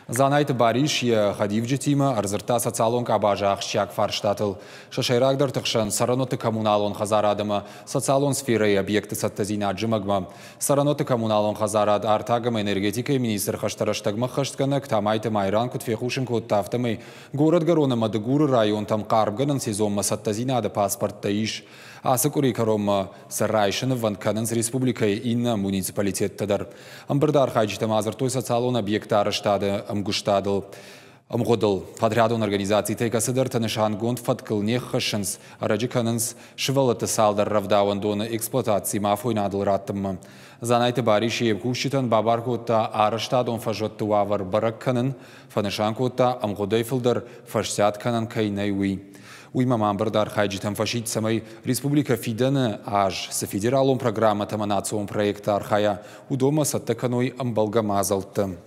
Занайты бариш е хадивджетима арзырта социалон кабажах щак фарштатыл. Шашайрагдыр тықшын сараноты коммуналон хазарадыма социалон сферы объекты саттазина джимагма. Сараноты коммуналон хазарад артагам энергетика министр хаштараштагма хаштканак тамайты майран кутфехушин коттафтамы. Город гарона мадыгуры район там карбганан сезонма саттазина да паспорт таиш. Асыкури карома сарайшын ванкананс республикой инна муниципалитет тадар. Амбардар хайджитам азартой социалон объекты араштады амгуштадыл. Амгодыл. Подрядон организации тейка сыдар танышан гонд фаткыл нехашынс араджикананс шывалаты салдар равдауан дона эксплуатации мафой надыл раттымма. Занайты бариши евкушитан бабаркота араштадон фажотты вавар баракканын, фанышанкота амгодайфылдар фашсятканан кайнайуи. Уйма мамбардар хайджитам фашит самой республика Фидана аж с федералом программа таманацион проекта архая удома саттаканой амбалгамазалты.